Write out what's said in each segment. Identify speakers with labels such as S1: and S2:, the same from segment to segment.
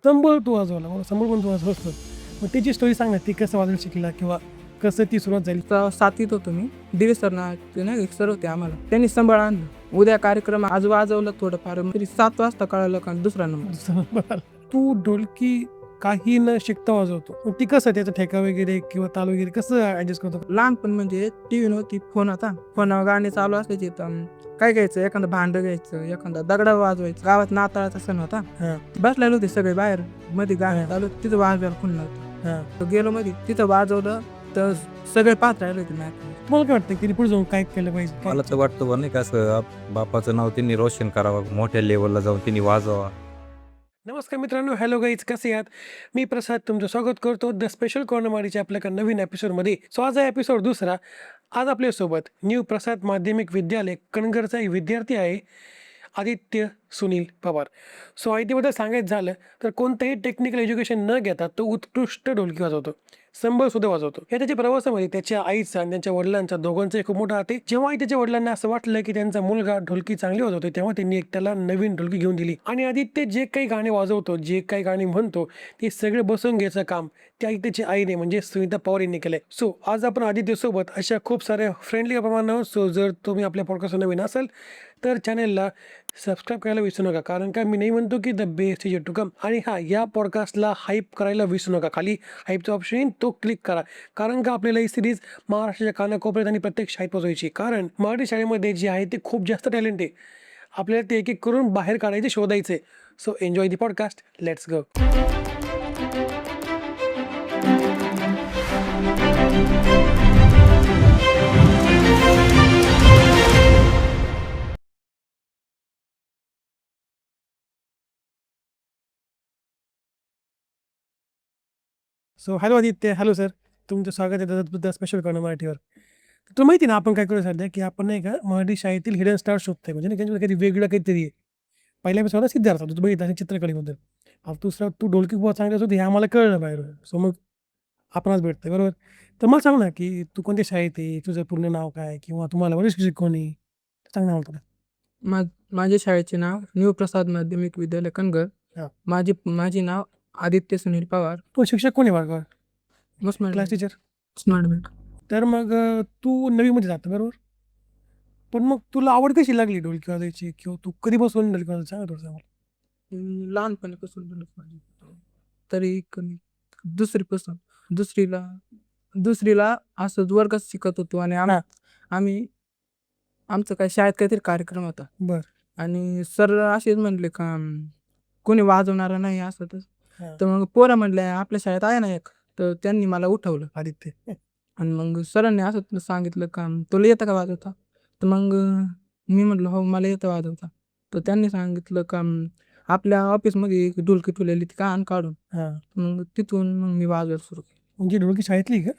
S1: संबळ तू वाजवला, मला संबळ पण तू वाजवतो. मग त्याची स्टोरी सांग ना, ती कसं वाजवायला शिकला किंवा कसं ती सुरुवात झाली?
S2: सातवीत होतो मी. दिवे सर नावाचे ना एक सर होते आम्हाला. त्यांनी संबळ आणलं. उद्या कार्यक्रम आज वाजवलं थोडंफार. तरी 7 वाजता कळालं का दुसरा नंबर.
S1: बरं. तू ढोलकी काही न शिकता वाजवतो. मग ती कसं त्याचा ठेका वगैरे किंवा ताल वगैरे कसं ॲडजस्ट करतो?
S2: लहानपण म्हणजे टीव्ही नव्हती, फोन होता. फोनावर गाणे चालू असायचे तर काय घ्यायचं, एखादं भांडं घ्यायचं, एखादा दगडा वाजवायचं. गावात नाताळाचा सण होता.
S1: हां,
S2: बसलेले होते सगळे बाहेर. मध्ये गाणे चालू होते, तिथं वाजवायला कोण नव्हतं.
S1: हां.
S2: तर गेलो मध्ये, तिथं वाजवलं तर सगळे पाहत राहिले होते मॅच.
S1: तुम्हाला काय वाटतं की पुढे जाऊन काय केलं पाहिजे?
S3: मला तर वाटतं बा नाही का असं बापाचं नाव त्यांनी रोशन करावं, मोठ्या लेवलला जाऊन त्यांनी वाजवा.
S1: नमस्कार मित्रांनो, हॅलो गाईज, कसे आहात? मी प्रसाद तुमचं स्वागत करतो द स्पेशल कॉर्नरमारीच्या आपल्या एका नवीन एपिसोडमध्ये. सो आज हा एपिसोड दुसरा. आज आपल्यासोबत न्यू प्रसाद माध्यमिक विद्यालय कणगरचा एक विद्यार्थी आहे, आदित्य सुनील पवार. सो आदित्यबद्दल सांगायचं झालं तर कोणतंही टेक्निकल एज्युकेशन न घेता तो उत्कृष्ट ढोलकी वाजवतो, संबळसुद्धा वाजवतो. या त्याच्या प्रवासामध्ये त्याच्या आईचा आणि त्यांच्या वडिलांचा दोघांचाही खूप मोठा हात आहे. जेव्हा त्याच्या वडिलांना असं वाटलं की त्यांचा मुलगा ढोलकी चांगली वाजवतो, तेव्हा त्यांनी एक त्याला नवीन ढोलकी घेऊन दिली. आणि आदित्य जे काही गाणे वाजवतो, जे काही गाणी म्हणतो, ते सगळे बसवून घ्यायचं काम त्या आदित्यची आईने म्हणजे सुनीता पवार यांनी केलंय. सो आज आपण आदित्यसोबत अशा खूप साऱ्या फ्रेंडली प्रमाणावर. सो जर तुम्ही आपल्या पॉडकास्ट नवीन असाल तर चॅनेलला सबस्क्राईब करायला विसरू नका, कारण का मी नाही म्हणतो की the best is yet to come. आणि हां, या पॉडकास्टला हाईप करायला विसरू नका. खाली हाईपचा ऑप्शन येईल, तो क्लिक करा, कारण का आपल्याला ही सिरीज महाराष्ट्राच्या कानाकोपऱ्यात आणि प्रत्येक शाळेत पोहोचवायची. कारण मराठी शाळेमध्ये जे आहे ते खूप जास्त टॅलेंट आहे. आपल्याला ते एक एक करून बाहेर काढायचे, शोधायचे. So enjoy the podcast, let's go. So hello Aditya, hello sir. तुमचं स्वागत आहे द स्पेशल कॉर्नर मराठीवर. तुला माहिती ना आपण काय करू सध्या, की आपण नाही का मराठी शाळेतील हिडन स्टार शोधतोय, म्हणजे नाही का काहीतरी वेगळं काहीतरी आहे. पहिल्या एपिसोड होता सिद्धार्थ, तू बघितला असेल चित्रकलेबद्दल. दुसरा तू ढोलकी बुवा चांगली होती हे आम्हाला कळलं बाहेर. सो मग आपण आज भेटतोय, बरोबर. तर मला सांग ना, की तू कोणत्या शाळेत आहे, तुझं पूर्ण नाव काय, किंवा तुम्हाला वरिष्ठ शिक्षक कोणी सांग ना मला तुला.
S2: माझ्या शाळेचे नाव न्यू प्रसाद माध्यमिक विद्यालय कणगर.
S1: हां.
S2: माझे नाव आदित्य सुनील पवार.
S1: तो शिक्षक कोणी वर्गावर?
S2: मुस्लिम
S1: क्लास टीचर.
S2: Smart bank.
S1: तर मग तू नवीमध्ये जातो, बरोबर. पण मग तुला आवड कशी लागली ढोलकी वाजवायची, किंवा तू कधीपासून ढोलकी वाजवायला सांगा थोडंसं मला.
S2: लहानपणीपासून म्हणत माझी तरी कमी दुसरीपासून दुसरीला असं वर्गात शिकत होतो आणि
S1: हां.
S2: आम्ही आमचं काय शाळेत काहीतरी कार्यक्रम होता
S1: बरं.
S2: आणि सर असेच म्हणले का कोणी वाजवणारा नाही असं तसं.
S1: हां.
S2: तर मग पोरं म्हणले आपल्या शाळेत आहे ना एक, तर त्यांनी मला उठवलं
S1: आदित्य.
S2: आणि मग सरांनी असं सांगितलं का तुला येतं का वाजवता. तर मग मी म्हटलं हो मला येतं वाजवता. तर त्यांनी सांगितलं का आपल्या ऑफिसमध्ये एक ढोलकी ठेवलेली ती का आण काढून.
S1: हां.
S2: मग तिथून मग मी वाजवायला सुरू केलं.
S1: म्हणजे ढोलकी शाळेतली का?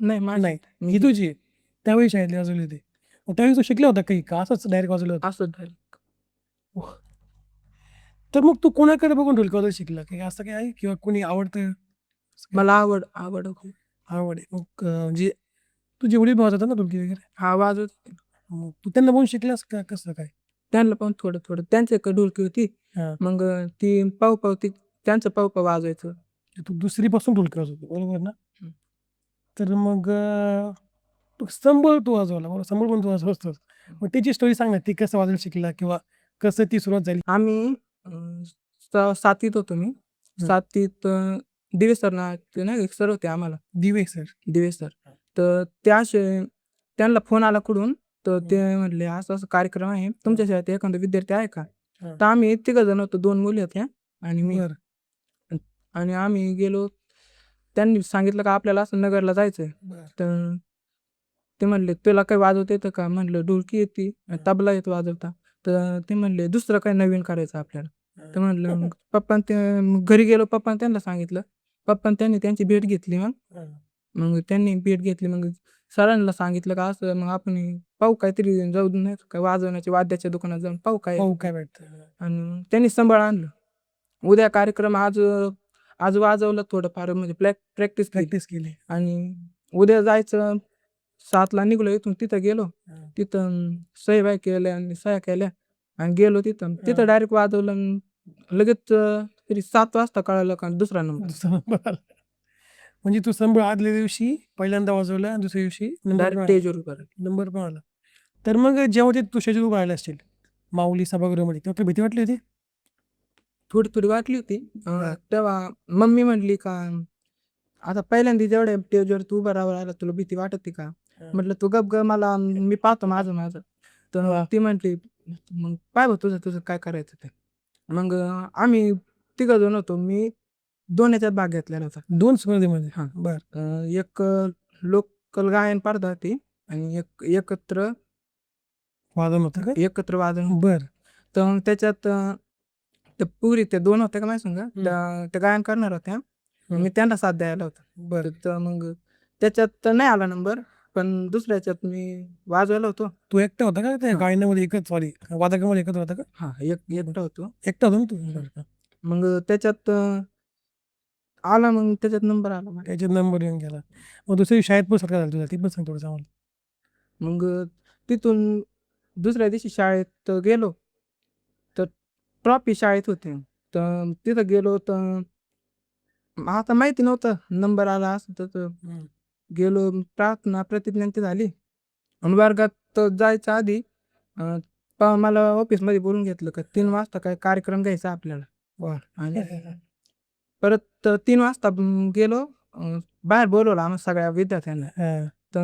S2: नाही माझी
S1: नाही,
S2: मी
S1: ही तुझी आहे. त्यावेळी शाळेतली वाजवली होती. मग त्यावेळी तू शिकला होता काही, का असंच डायरेक्ट वाजवलं होतं?
S2: असं झालं.
S1: तर मग तू कोणाकडे बघून ढोलकी वाजवायला शिकला, की असं काही आहे किंवा कोणी आवडतं? असं काही
S2: मला आवड खूप.
S1: आवड आहे. मग म्हणजे तुझे वडील वाजवतात ना ढोलकी वगैरे?
S2: हा वाजवत
S1: मग तू त्यांना बघून शिकलास का कसं काय?
S2: त्यांना पण थोडं थोडं त्यांच्याकडे ढोलकी होती.
S1: हां.
S2: मग ती पाव ती त्यांचं पाव वाजवायचं.
S1: तू दुसरीपासून ढोलकी वाजवतो, बरोबर ना?
S2: हं.
S1: तर मग तू संबळ तू वाजवला, बरोबर. संबळ पण तू वाजवतोस. मग त्याची स्टोरी सांग ना, ती कसं वाजवायला शिकला किंवा कसं ती सुरुवात झाली?
S2: आम्ही 7वीत होतो मी.
S1: हं.
S2: 7वीत दिवे सर नावाचे ना एक सर होते आम्हाला.
S1: दिवे सर.
S2: दिवे सर.
S1: हां.
S2: तर त्यांना फोन आला कुठून, तर
S1: हं.
S2: ते म्हणले असं असं कार्यक्रम आहे तुमच्या शाळेत एखादा विद्यार्थी आहे का.
S1: हां.
S2: तर आम्ही 3 जण होतो, 2 मुली होत्या आणि मी.
S1: बरं.
S2: आणि आम्ही गेलो. त्यांनी सांगितलं का आपल्याला असं नगरला जायचंय.
S1: बरं.
S2: तर ते म्हणले तुला काही वाजवता येतं का. म्हणलं ढोलकी येते, तबला येतो वाजवता. तर ते म्हणले दुसरं काही नवीन करायचं आपल्याला. तर म्हणलं मग मग घरी गेलो. पप्पांनी त्यांना सांगितलं. त्यांनी त्यांची भेट घेतली.
S1: हां.
S2: मग त्यांनी भेट घेतली. मग सरांना सांगितलं का असं मग आपण पाहू काहीतरी जाऊ नाही काय वाजवण्याच्या वाद्याच्या दुकानात जाऊन पाहू काय.
S1: हो, काय भेटतं?
S2: आणि त्यांनी संबळ आणलं. उद्या कार्यक्रम आज वाजवलं थोडंफार म्हणजे प्रॅक्टिस केली.
S1: प्रॅक्टिस केली.
S2: आणि उद्या जायचं 7ला निघलो इथून. तिथं गेलो.
S1: हां.
S2: तिथं सह्या केल्या आणि सह्या केल्या आणि गेलो तिथं.
S1: हां.
S2: तिथं डायरेक्ट वाजवलं. लगेच तरी 7 वाजता कळालं का दुसरा नंबर.
S1: दुसरा नंबर आला. म्हणजे तू संबळ आदल्या दिवशी पहिल्यांदा वाजवला आणि दुसऱ्या दिवशी नंबर
S2: डायरेक्ट
S1: पण
S2: स्टेजवर उभा राहिलो.
S1: नंबर पण आला. तर मग जेव्हा ते तू स्टेजवर उभा राहिला असशील माऊली सभागृहामध्ये तेव्हा तुला भीती वाटली होती?
S2: थोडी वाटली होती.
S1: हां.
S2: तेव्हा मम्मी म्हणली का, "आता पहिल्यांदा जेवढ्या स्टेजवर तू उभा राहिला तुला भीती वाटते का?"
S1: हां.
S2: म्हटलं, "तू गप ग, मला मी पाहतो माझं." तर
S1: वाह!
S2: ती म्हटली, "मग पाह बा तुझं काय करायचं ते." मग आम्ही तिघं जण होतो. मी 2 याच्यात भाग घेतलेला होता.
S1: 2 स्पर्धेमध्ये?
S2: हां.
S1: बरं.
S2: एक लोकल गायन स्पर्धा होती आणि एक
S1: वादन होतं काय?
S2: एकत्र वादन होतं.
S1: बरं.
S2: तर मग त्याच्यात त्या पोरी त्या 2 होत्या का माझ्या संग, त्या गायन करणार होत्या. मी त्यांना साथ द्यायला होतो.
S1: बरं.
S2: तर मग त्याच्यात तर नाही आला नंबर, पण दुसऱ्या ह्याच्यात मी वाजवायला होतो.
S1: तू एकटा होता का त्या
S2: हां.
S1: गायनामध्ये सॉरी वादकामध्ये एकत्र होता का?
S2: हां, एकटा होतो.
S1: एकटा होता ना तू? बरं.
S2: मग त्याच्यात आला, मग त्याच्यात नंबर आला माझा.
S1: त्याच्यात नंबर येऊन गेला. मग दुसऱ्या दिवशी शाळेत पण सत्कार झाला तुझा. ते पण सांग थोडंसं आम्हाला.
S2: मग तिथून दुसऱ्या दिवशी शाळेत गेलो, तर ट्रॉफी शाळेत होती. तर तिथं गेलो तर आता माहिती नव्हतं नंबर आला असं तसं. गेलो, प्रार्थना प्रतिज्ञा ती झाली आणि वर्गात जायच्या आधी मला ऑफिसमध्ये बोलून घेतलं का 3 वाजता काय कार्यक्रम घ्यायचा आपल्याला.
S1: बरं.
S2: आणि परत 3 वाजता गेलो, बाहेर बोलवलं आम्हा सगळ्या विद्यार्थ्यांना.
S1: हां.
S2: तर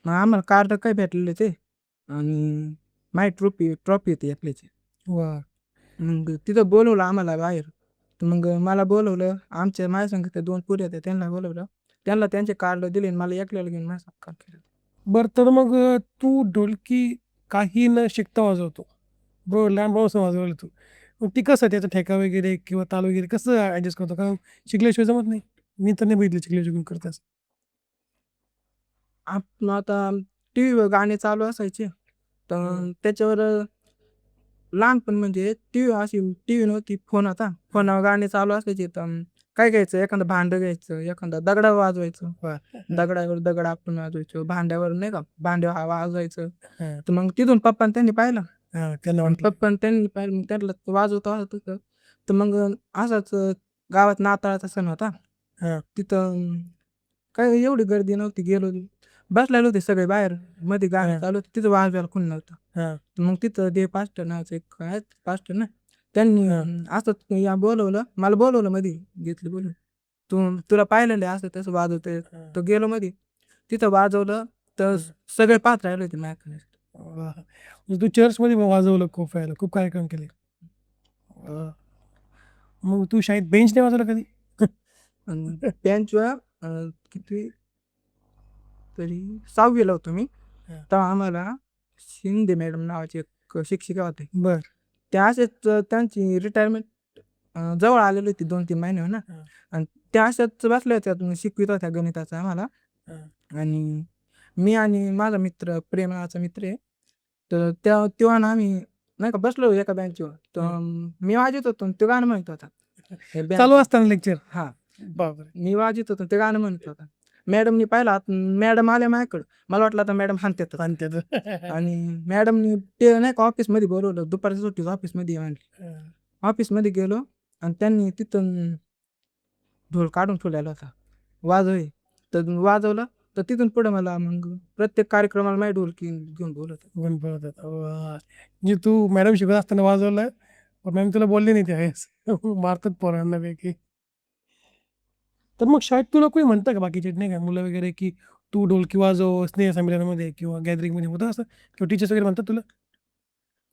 S2: मग आम्हाला कार्ड काय भेटलेले ते आणि माझी ट्रॉफी होती आपल्याची.
S1: वाह!
S2: मग तिथं बोलवलं आम्हाला बाहेर. तर मग मला बोलवलं. माझ्या संग त्या 2 पोरी होत्या त्यांना बोलवलं. त्यांना त्यांचे कार्ड दिले आणि मला एकट्याला घेऊन माझा सत्कार केला.
S1: बरं तर मग तू ढोलकी काही न शिकता वाजवतो. बरोबर लहानपणापासून वाजवलं तू. मग ती कसं त्याचा ठेका वगैरे किंवा ताल वगैरे कसं ॲडजस्ट करतो? कारण शिकल्याशिवाय जमत नाही. मी तर नाही बघितलं शिकल्याशिवाय कोणी करत असं.
S2: आता टीव्हीवर गाणे चालू असायचे. तर त्याच्यावर लहानपण म्हणजे टीव्ही नव्हती, फोन होता. फोनावर गाणे चालू असायचे. तर काय घ्यायचं, एखादं भांडं घ्यायचं, एखादा दगडावर वाजवायचं. दगडावर दगड आपण वाजवायचो. भांड्यावर नाही का, भांड्यावर वाजवायचं.
S1: हां.
S2: तर मग तिथून पप्पानं त्यांनी पाहिलं.
S1: हां. त्यांना
S2: आणि
S1: वाटलं.
S2: पप्पानं त्यांनी पाहिलं, मग त्यांना वाजवता होतं. तर मग असाच गावात नाताळाचा सण होता.
S1: हां.
S2: तिथं काही एवढी गर्दी नव्हती. गेलो, बसलेले होते सगळे बाहेर. मध्ये गाणं चालू होतं. तिथं वाजवायला कोणी नव्हतं.
S1: हां.
S2: तर मग तिथं देव पास्टर नावाचं एक आहेत पास्टर ना, त्यांनी असंच बोलवलं. मला बोलवलं मध्ये, घेतलं बोलून. तुला पाहिलेलं आहे असं तसं वाजवतंय. तर गेलो मध्ये. तिथं वाजवलं तर सगळे पाहत राहिले होते माझ्याकडे.
S1: वाह! म्हणजे तू चर्चमध्ये वाजवलं खूप वेळेला, खूप कार्यक्रम केले. मग तू शाळेत बेंच नाही वाजवला कधी?
S2: आणि बेंचवर किती तरी 6वी ला होतो मी.
S1: हां.
S2: तेव्हा आम्हाला शिंदे मॅडम नावाची एक शिक्षिका होते.
S1: बरं.
S2: त्या असेच त्यांची रिटायरमेंट जवळ आलेली होती 2-3 महिन्यावर ना.
S1: हां.
S2: आणि त्या अशाच बसल्या होत्या, शिकवित होत्या गणिताचं आम्हाला.
S1: हां.
S2: आणि मी आणि माझा मित्र, प्रेम नावाचा मित्र आहे. तर तेव्हा ना आम्ही नाही का बसलो एका बेंचवर. तर मी वाजवत होतो आणि तो गाणं म्हणत होता. हे
S1: चालू असताना लेक्चर?
S2: हां.
S1: बापरे!
S2: मी वाजवत होतो, ते गाणं म्हणत होता. मॅडमनी पाहिलं, मॅडम आल्या माझ्याकडं. मला वाटलं आता मॅडम हाणतातच.
S1: आणि त्याचं
S2: आणि मॅडमनी ते नाही का ऑफिसमध्ये बोलवलं. दुपारच्या सुट्टीत ऑफिसमध्ये ये म्हणली. ऑफिसमध्ये गेलो आणि त्यांनी तिथून ढोल काढून ठेवलेला होता. वाजव. तर वाजवलं. तर तिथून पुढे मला मग प्रत्येक कार्यक्रमाला माझी ढोलकी घेऊन बोलवतात.
S1: पण पळतात. वाह! म्हणजे तू मॅडम शिकवत असताना वाजवलं, पण मॅम तुला बोलले नाही त्यावेळेस. मारतात पोरांना पैकी. तर मग शाळेत तुला कोणी म्हणतं का बाकीचे नाही का मुलं वगैरे, की तू ढोलकी वाजव स्नेहसंमेलनामध्ये किंवा गॅदरिंगमध्ये होतं असं? किंवा टीचर्स वगैरे म्हणतात तुला?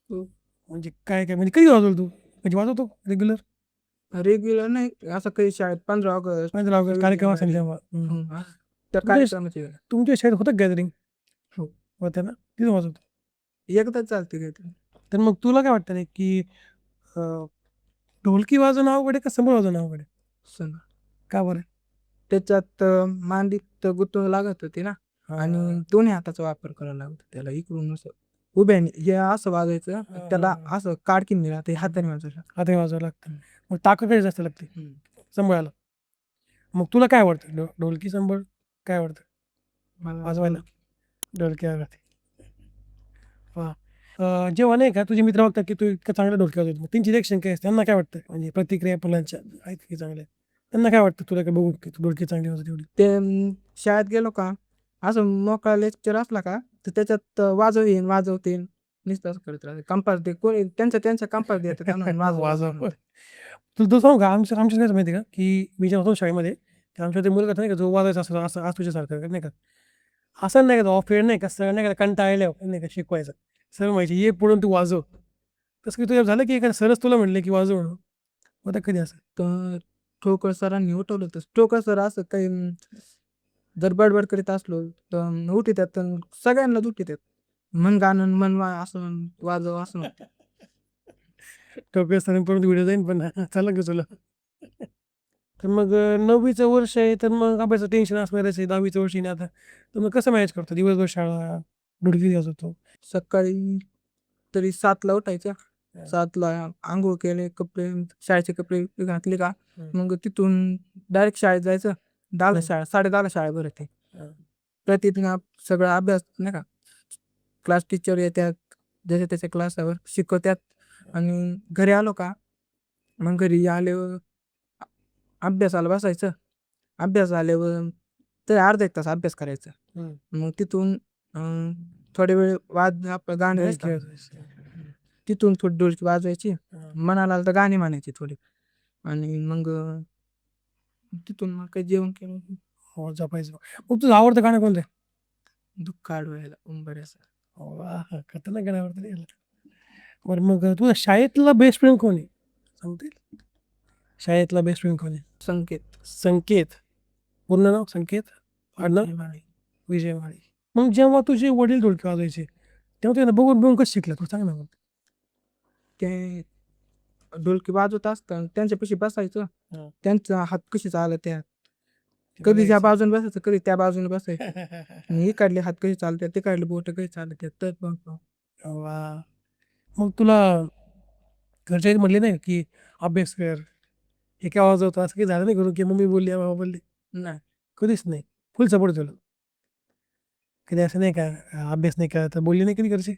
S2: हो.
S1: म्हणजे काय म्हणजे कधी वाजवलं तू? म्हणजे वाजवतो रेग्युलर?
S2: रेग्युलर नाही, असं काही शाळेत 15 ऑगस्ट
S1: 15 ऑगस्ट कार्यक्रम असेल तेव्हा.
S2: त्या कार्यक्रमाची वेळ.
S1: तुमच्या शाळेत होतं गॅदरिंग?
S2: हो.
S1: होतं ना? तिथं वाजवतो.
S2: एकदाच चालते काहीतरी.
S1: तर मग तुला काय वाटतं रे, की अ, ढोलकी वाजवणं अवघड आहे का संबळ वाजवणं अवघड आहे?
S2: सण.
S1: का बरं?
S2: त्याच्यात मांडीत गुंतवणूक लागत होती ना. आणि दोन्ही हाताचा वापर करावा लागतो त्याला. इकडून असं उभ्याने हे असं वाजवायचं, त्याला असं काडकीने राहते हाताने वाजवायचं.
S1: हाताने वाजवावं लागतं. मग ताकद कशी जास्त लागते संबळाला? मग तुला काय आवडतं? ढोलकी, संबळ काय आवडतं
S2: मला
S1: वाजवायला? ढोलकी आवडते. वाह! जेव्हा नाही का तुझे मित्र बघतात की तू इतकं चांगलं ढोलकी वाजवतो, मग त्यांची रिएक्शन काय असते? त्यांना काय वाटतं? म्हणजे प्रतिक्रिया मुलांच्या आहेत की चांगल्या? त्यांना काय वाटतं तुला काय बघून की तू ढोलकी चांगली वाजवते एवढी?
S2: ते शाळेत गेलो का असं मोकळा लेक्चर असला का तर त्याच्यात वाजवीन वाजवतील नुसतं असं करत राहते कंपास दे कोणी त्यांच्या कंपास देते त्यांना
S1: वाजव. तुला सांगू का आमच्या काय माहिती आहे का की मी जेव्हा होतो शाळेमध्ये तर आमच्या ते मुलगा नाही का जो वाजायचा असं असं आज तुझ्यासारखं नाही का असं नाही का ऑफ पिरियड नाही का सर नाही का कंटाळल्या नाही का शिकवायचं सर माहिती ये पुढून तू वाजव तसं की तुझ्या झालं की एखादं सरच तुला म्हणले की वाजव म्हणून होतं कधी असं?
S2: तर ठोकर सरांनी उठवलं तर ठोकर सर असं काही जर बडबड करीत असलो तर उठीतात तर सगळ्यांनाच उठीतात मन गाणं मन असं वाजव असं म्हणतात.
S1: टोपी असताना परत व्हिडिओ जाईन पण चालेल का तुला? तर मग 9वीचं वर्ष आहे तर मग अभ्यासाचं टेन्शन असणारच आहे 10वीचं वर्ष आहे ना आता तर मग कसं मॅनेज करतो दिवसभर शाळा ढोलकी वाजवतो?
S2: सकाळी तरी 7ला उठायचं 7ला आंघोळ केले कपडे शाळेचे कपडे घातले का मग तिथून डायरेक्ट शाळेत जायचं 10ला शाळा 10:30ला शाळा भरते
S1: हं.
S2: प्रतिदिन सगळा अभ्यास नाही का क्लास टीचर येतात ज्याच्या त्याच्या क्लासावर शिकवतात आणि घरी आलो का मग घरी आल्यावर अभ्यासाला बसायचं अभ्यास आल्यावर तर अर्धा 1 तास अभ्यास करायचा
S1: हं.
S2: मग तिथून थोडे वेळ आपलं गाणं नाही
S1: ढोलकी
S2: का,
S1: वाजवायची.
S2: तिथून थोडी ढोलकी वाजवायची
S1: हं.
S2: मनाला आलं तर गाणी म्हणायची थोडी आणि मग तिथून मग काही जेवण केलं
S1: हो जपायचं. मग तुझं आवडतं गाणं कोणतं आहे?
S2: दुःख आडवायला उंबऱ्याचं.
S1: वाह! खतरनाक गाणं आवडतं रे याला. बरं मग तुझा शाळेतला बेस्ट फ्रेंड कोण आहे? सांगता येईल? शाळेतला बेस्ट फ्रेंड कोण आहे?
S2: संकेत
S1: संकेत. पूर्ण नाव संकेत? आडनाव?
S2: माळी.
S1: विजय माळी. मग जेव्हा तुझे वडील ढोलकी वाजवायचे, तेव्हा त्यांना बघून कसं शिकला तू? सांग ना मग?
S2: ते ढोलकी वाजवत असताना त्यांच्यापाशी बसायचं
S1: हं.
S2: त्यांचा हात कशी चालत त्या
S1: ते
S2: कधी ज्या
S1: बघायचं.
S2: बाजूने बसायचं कधी त्या बाजूने बसायचं आणि इकडले हात कसे चालतात तिकडले बोट कशी चालतात तर मग
S1: वाह! मग तुला घरचे म्हटले नाही की अभ्यास कर, हे काय वाजवतो असं काही झालं नाही करून की मम्मी बोलली, बाबा बोलले?
S2: नाही
S1: कधीच नाही. फुल सपोर्ट तुला. कधी असं नाही का अभ्यास नाही करत तर बोलली नाही कधी घरचे?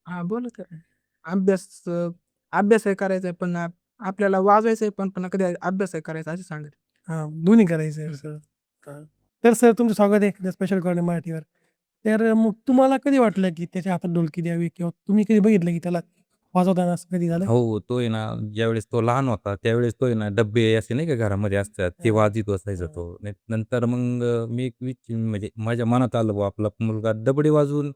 S2: हा बोलत आहे. अभ्यास आहे करायचा आहे पण आपल्याला वाजवायचं आहे पण कधी अभ्यास आहे करायचा असं सांगत
S1: हां, दोन्ही करायचं आहे सर. हां. तर सर तुमचं स्वागत आहे द स्पेशल कॉर्नर मराठीवर. तर मग तुम्हाला कधी वाटलं की त्याच्या हातात ढोलकी द्यावी किंवा तुम्ही कधी बघितलं की त्याला वाजवताना असं कधी झालं?
S3: हो, तो आहे ना, ज्यावेळेस तो लहान होता, त्यावेळेस तो आहे ना, डब्बे असे नाही का घरामध्ये असतात, ते
S1: हां.
S3: वाजवीत बसायचा तो. नंतर मग मी एक म्हणजे माझ्या मनात आलं बुवा आपला मुलगा दबडे वाजवून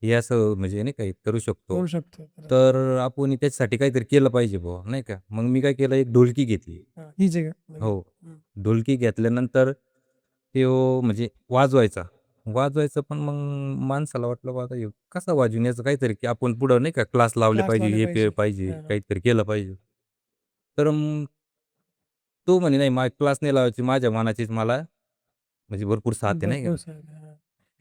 S3: हे असं म्हणजे नाही का हे करू शकतो.
S1: करू शकतो.
S3: तर आपण त्याच्यासाठी काहीतरी केलं पाहिजे बुवा, नाही का. मग मी काय केलं, एक ढोलकी घेतली.
S1: हां, हीच आहे का?
S3: हो.
S1: हं.
S3: ढोलकी घेतल्यानंतर तो म्हणजे वाजवायचा. वाजवायचं पण मग माणसाला वाटलं बा आता हे कसा वाजवीन याचं काहीतरी की आपण पुढं नाही का क्लास लावले
S1: क्लास
S3: पाहिजे,
S1: लावले
S3: हे
S1: पाहिजे.
S3: पाहिजे,
S1: हां, हां.
S3: काहीतरी केलं पाहिजे. तर तो म्हणे नाही क्लास नाही लावायची माझ्या मनाचीच मला म्हणजे भरपूर साथ आहे नाही
S1: भरपूर
S3: का.
S1: सारं. हां.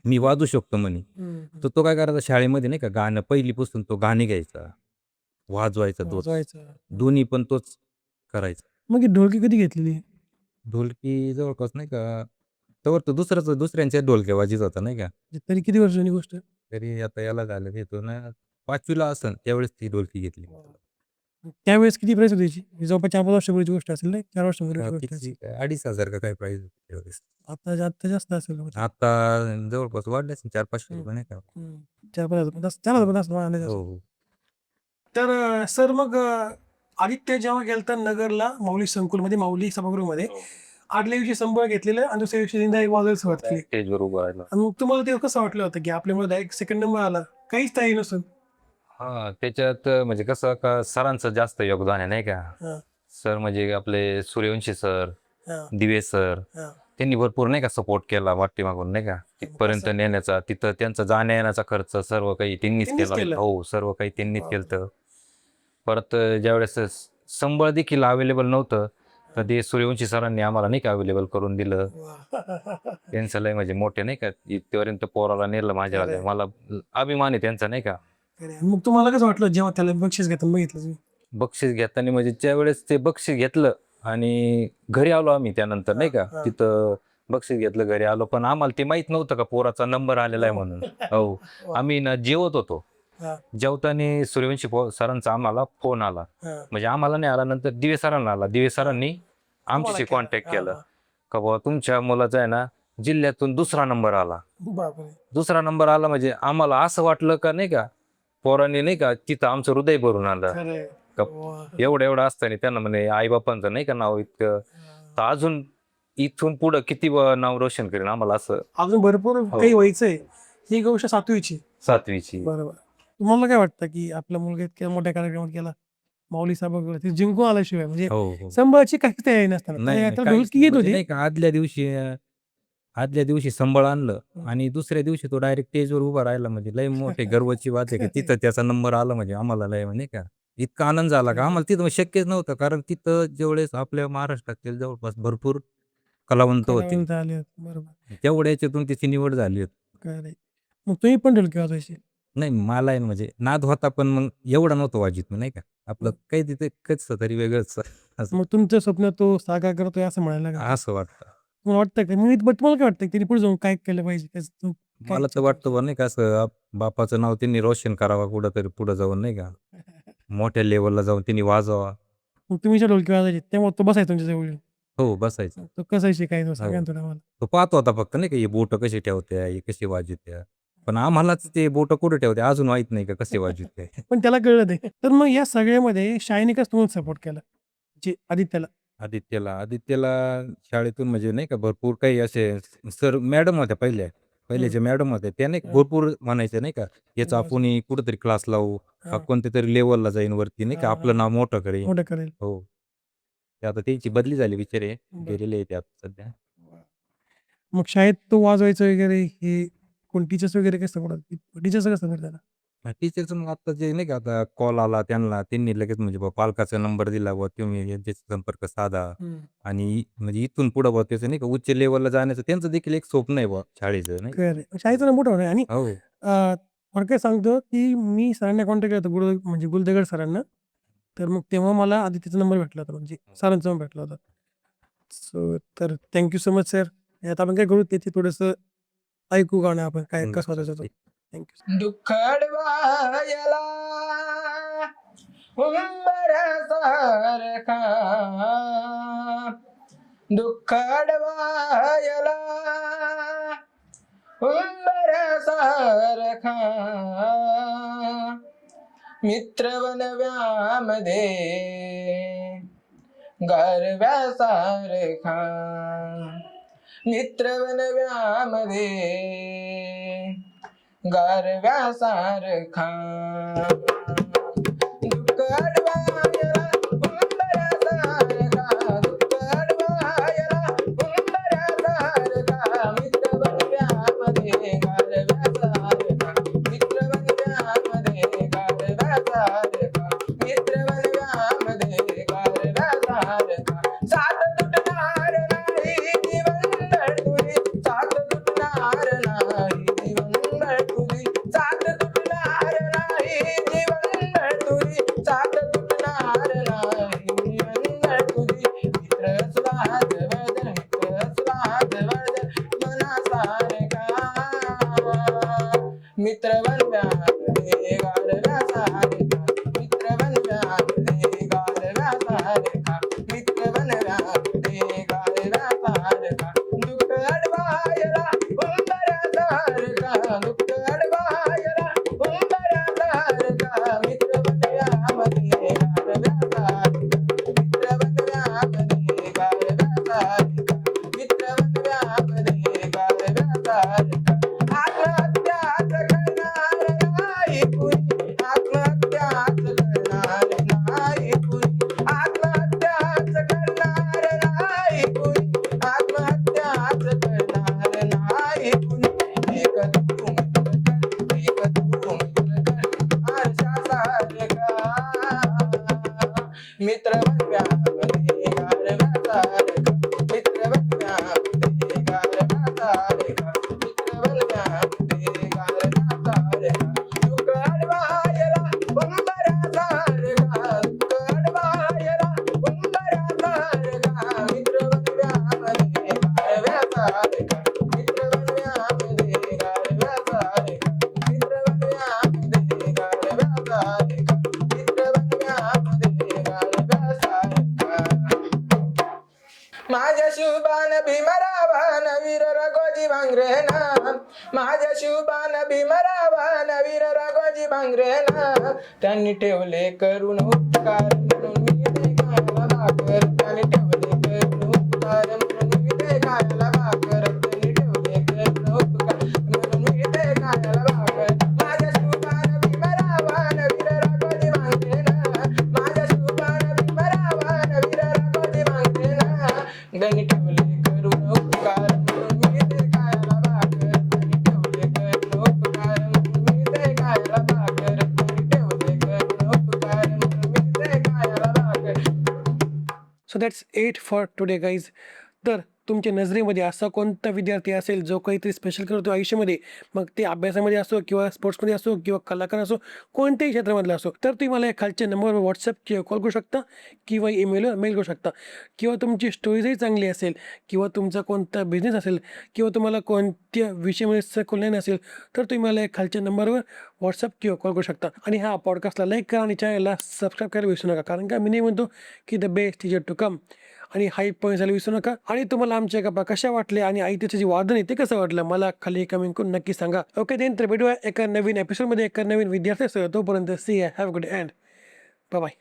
S3: मी वाजवू शकतो म्हणे.
S1: हं,
S3: तर
S1: हं.
S3: तो काय करायचा शाळेमध्ये नाही का गाणं पहिलीपासून तो गाणे घ्यायचा, वाजवायचा तोच.
S1: वाजवायचं.
S3: दोन्ही पण तोच करायचा.
S1: मग ही ढोलकी कधी घेतलेली?
S3: ढोलकी जवळपास नाही का, तोवर तो दुसऱ्यांच्या ढोलक्या वाजवीत होता नाही का.
S1: म्हणजे तरी किती वर्ष जुनी गोष्ट?
S3: तरी आता याला झालं घेतो ना 5वी ला असेल त्यावेळेस ती ढोलकी घेतली.
S1: त्यावेळेस किती प्राईस होती त्याची? ही जवळपास 4-5 वर्षापूर्वीची गोष्ट असेल नाही? 4 वर्षापूर्वीची गोष्ट
S3: किती
S1: असेल.
S3: 2,500 का काय प्राईस होती त्यावेळेस.
S1: आता जास्त असेल बहुतेक.
S3: आता जवळपास वाढले असेल 400-500 रुपये नाही का.
S1: 4,000-5,000 4,000 असेल मला अंदाज
S3: हो,
S1: असेल.
S3: हो.
S1: तर सर मग आदित्य जेव्हा गेलता नगरला माऊली संकुलमध्ये माऊली सभागृहामध्ये आदल्या दिवशी संबळ घेतलेलं आणि दुसऱ्या दिवशी इंदा वाजायला सुरुवात केली
S3: स्टेजवर उभं राहिलं.
S1: आणि मग तुम्हाला ते कसं वाटलं होतं की आपल्यामुळे डायरेक्ट सेकंड नंबर आला काहीच तयारी नसून?
S3: हां, त्याच्यात म्हणजे कसं का सरांचं जास्त योगदान आहे नाही का.
S1: हां,
S3: सर म्हणजे आपले सूर्यवंशी सर,
S1: हां,
S3: दिवे सर
S1: हां.
S3: त्यांनी भरपूर नाही का सपोर्ट केला पाठीमागून नाही का. तिथपर्यंत
S1: असं.
S3: नेण्याचा, तिथं त्यांचा जाण्या-येण्याचा खर्च सर्व काही त्यांनीच
S1: त्यांनीच
S3: केला.
S1: केलं?
S3: हो, सर्व काही त्यांनीच
S1: वाह!
S3: केलं. परत ज्यावेळेस संबळ देखील अवेलेबल नव्हतं, तर ते सूर्यवंशी सरांनी आम्हाला नाही का अवेलेबल करून दिलं.
S1: वाह!
S3: त्यांचं लय म्हणजे मोठे नाही का, इथपर्यंत पोराला नेलं माझ्यावाल्या.
S1: खरंय.
S3: मला अभिमान आहे त्यांचा नाही का.
S1: खरंय. मग तुम्हाला कसं वाटलं जेव्हा त्याला बक्षीस घेताना बघितलं तुम्ही?
S3: बक्षीस घेताना म्हणजे ज्यावेळेस ते बक्षीस घेतलं आणि घरी आलो आम्ही त्यानंतर नाही का,
S1: हां, हां.
S3: तिथं बक्षीस घेतलं, घरी आलो. पण आम्हाला ते माहीत नव्हतं का पोराचा नंबर आलेला आहे म्हणून. हो.
S1: वाह!
S3: आम्ही ना जेवत होतो.
S1: हा.
S3: जेवताना सूर्यवंशी सरांचा आम्हाला फोन आला.
S1: हा.
S3: म्हणजे आम्हाला नाही आला, नंतर दिवे सरांना आला. दिवे सरांनी
S1: तुम्हाला
S3: आमच्याशी
S1: केलं.
S3: कॉन्टॅक्ट
S1: हा,
S3: केलं
S1: हा.
S3: का बाबा तुमच्या मुलाचा आहे ना जिल्ह्यातून 2रा नंबर आला.
S1: बापरे.
S3: 2रा नंबर आला म्हणजे आम्हाला असं वाटलं का नाही का पोरांनी नाही का तिथं आमचं हृदय भरून आलं.
S1: खरंय.
S3: का
S1: वा.
S3: एवढं असताना त्यांना म्हणे आई बापांचं नाही का नाव इतकं, तर अजून इथून पुढं किती नाव रोशन करेन आम्हाला असं.
S1: अजून भरपूर काही व्हायचंय. ही गोष्ट 7वीची.
S3: 7वीची.
S1: बरोबर. तुम्हाला काय वाटतं की आपला मुलगा इतक्या मोठ्या कार्यक्रमात गेला, माऊली साहेब वगैरे ते जिंकून आल्याशिवाय म्हणजे
S3: हो हो.
S1: संबळाची काहीच तयारी नसताना
S3: नाही, नाही,
S1: त्याला
S3: काहीच
S1: ढोलकी
S3: नाही.
S1: येत
S3: म्हणजे
S1: होती.
S3: नाही का आदल्या दिवशी संबळ आणलं आणि दुसऱ्या दिवशी तो डायरेक्ट स्टेजवर उभा राहिला. म्हणजे लय मोठे गर्वाची बात आहे की तिथं त्याचा नंबर आला म्हणजे आम्हाला लय म्हणजे का इतका आनंद झाला का आम्हाला तिथं शक्यच नव्हतं. कारण तिथं जेवढेच आपल्या महाराष्ट्रातील जवळपास भरपूर कलावंत होते,
S1: कलावंत आले होते. बरोबर.
S3: तेवढ्या याच्यातून त्याची निवड झाली होती.
S1: खरंय. मग तुम्ही पण ढोलकी वाजवायची?
S3: नाही मला आहे ना म्हणजे नाद होता, पण मग एवढा नव्हतं वाजित मी नाही का. आपलं काही तिथे कसं तरी वेगळंच असं
S1: मग तुमचं स्वप्न तो साकार करतोय असं म्हणायला का?
S3: असं वाटतं.
S1: तुम्हाला वाटतं का मी तुम्हाला काय वाटतं त्यांनी पुढे जाऊन काय केलं पाहिजे? काय
S3: मला तर वाटतं बा नाही का असं बापाचं नाव त्यांनी रोशन करावं कुठंतरी पुढे जाऊन नाही का, मोठ्या लेवलला जाऊन त्यांनी वाजवा.
S1: मग तुम्ही ज्या ढोलकी वाजवायची तेव्हा तो बसायचा तुमच्या जवळ येऊन?
S3: हो बसायचं.
S1: तो कसा शिकायचा सांगा ना थोडं मला.
S3: तो पाहतो होता फक्त नाही का हे बोटं कशी ठेवत्या, हे कशी वाजवत्या. पण आम्हालाच ते बोटं कुठे ठेवते अजून माहित नाही का कसे वाजवते.
S1: पण त्याला कळलं ते. तर मग या सगळ्यामध्ये शाळेने कसं तुम्हाला सपोर्ट केला? जे आदित्यला?
S3: आदित्यला शाळेतून म्हणजे नाही का भरपूर काही असे सर मॅडम होत्या पहिल्याच्या मॅडम होत्या त्या नाही का भरपूर म्हणायच्या नाही का याचा आपण कुठेतरी क्लास लावू, हा कोणत्या तरी लेवलला जाईन वरती नाही का आपलं नाव मोठं करेल.
S1: मोठं करेल.
S3: हो. ते आता त्यांची बदली झाली बिचारे, गेलेले आहे ते आता सध्या.
S1: मग शाळेत तो वाजवायचं वगैरे हे कोण टीचर्स वगैरे कसं सपोर्ट टीचर्स कसं सपोर्ट त्याला?
S3: टीचरचं मग आता जे नाही का आता कॉल आला त्यांनी लगेच म्हणजे बा पालकाचा नंबर दिला बुवा तुम्ही यांच्याशी संपर्क साधा. आणि म्हणजे इथून पुढे बुवा त्याचं नाही का उच्च लेवलला जाण्याचं त्यांचं देखील एक स्वप्न आहे बुवा शाळेचं नाही का.
S1: खरं शाळेचं मोठं होणार आणि
S3: हो.
S1: मला काय सांगतो की मी सरांना कॉन्टॅक्ट केला होता म्हणजे गुलदगड सरांना. तर मग तेव्हा मला आदित्यचा नंबर भेटला होता म्हणजे सरांचा नंबर भेटला होता. सो तर थँक्यू सो मच सर. आता आपण काय करू त्याची थोडंसं ऐकू गाणं आपण काय कसं वाजायचं होतं. थँक्यू.
S2: दुःख अडवायला उंबऱ्यासारखा, दुःख अडवायला उंबऱ्यासारखा, मित्र बनव्यामध्ये गारव्यासारखा, मित्र बनव्यामध्ये गारव्यासारखा, दुःख अडवायला उंबऱ्यासारखा, दुःख अडवायला उंबऱ्यासारखा, मित्र बनव्यामध्ये गारव्यासारखा, मित्र बनव्यामध्ये गारव्यासारखा, मित्र बनव्यामध्ये गारव्यासारखा, साथ तुटणार नाही दिवंगळ तुझी, साथ तुटणार नाही दिवंगळ तुझी, साथ तुटणार नाही दिवंगळ तुझी, साथ तुटणार नाही दिवंगळ तुझी, मित्र स्वाद वर्धन, मित्र स्वाद वर्धन मनासारखा, मित्र बनव्यामध्ये गारव्यासारखा, मित्र बनव्यामध्ये गारव्यासारखा, मित्र बनव्यामध्ये गारव्यासारखा, दुःख अडवायला उंबऱ्यासारखा, दुःख अडवायला उंबऱ्यासारखा, मित्र बनव्यामध्ये गारव्यासारखा, मित्र बनव्यामध्ये गारव्यासारखा, मित्र बनव्यामध्ये गारव्यासारखा, आत्महत्याच करणार नाही कुणी,
S4: राघोजी भांगरे ना माझ्या शिवबान भीमरावा वीर राघोजी भांगरे ना त्यांनी ठेवले करून उपकार म्हणून मी ते गायला भाकर त्यांनी ठेवले करून उपकार म्हणून मी ते गायला भाकर त्यांनी ठेवले करून उपकार म्हणून मी ते गायला भाकर माझ्या शिवबान भीमरावा वीर राघोजी भांगरे ना माझ्या शिवबान भीमरावा वीर राघोजी भांगरे ना त्यांनी ठेवले करून उपकार म्हणून मी ते गायला भाकर त्यांनी ठेवले करून उपकार म्हणून मी ते गायला भाकर त्यांनी ठेवले करून उपकार म्हणून मी ते गायला भाकर.
S1: So that's it for today guys. तर तुमच्या नजरेमध्ये असा कोणता विद्यार्थी असेल जो काहीतरी स्पेशल करतो आयुष्यामध्ये, मग ते अभ्यासामध्ये असो किंवा स्पोर्ट्समध्ये असो किंवा कलाकार असो, कोणत्याही क्षेत्रामधला असो, तर तुम्ही मला खालच्या नंबरवर व्हॉट्सअप किंवा कॉल करू शकता किंवा ईमेलवर मेल करू शकता. किंवा तुमची स्टोरीजही चांगली असेल किंवा तुमचा कोणता बिझनेस असेल किंवा तुम्हाला कोणत्या विषयामध्ये सखोल असेल, तर तुम्ही मला खालच्या नंबरवर व्हॉट्सअप किंवा कॉल करू शकता. आणि हा पॉडकास्टला लाईक करा आणि चॅनलला सबस्क्राईब करायला विसरू नका, कारण का मी नाही म्हणतो की the best is to come. आणि हाईप पॉईंट झाला विसरू नका. आणि तुम्हाला आमच्या गप्पा कशा वाटल्या आणि आई त्याचं जे वादन आहे ते कसं वाटलं मला खाली कमेंट करून नक्की सांगा. ओके, त्यानंतर भेटूया एका नवीन एपिसोडमध्ये एका नवीन विद्यार्थ्यासह. तोपर्यंत see have good and bye bye.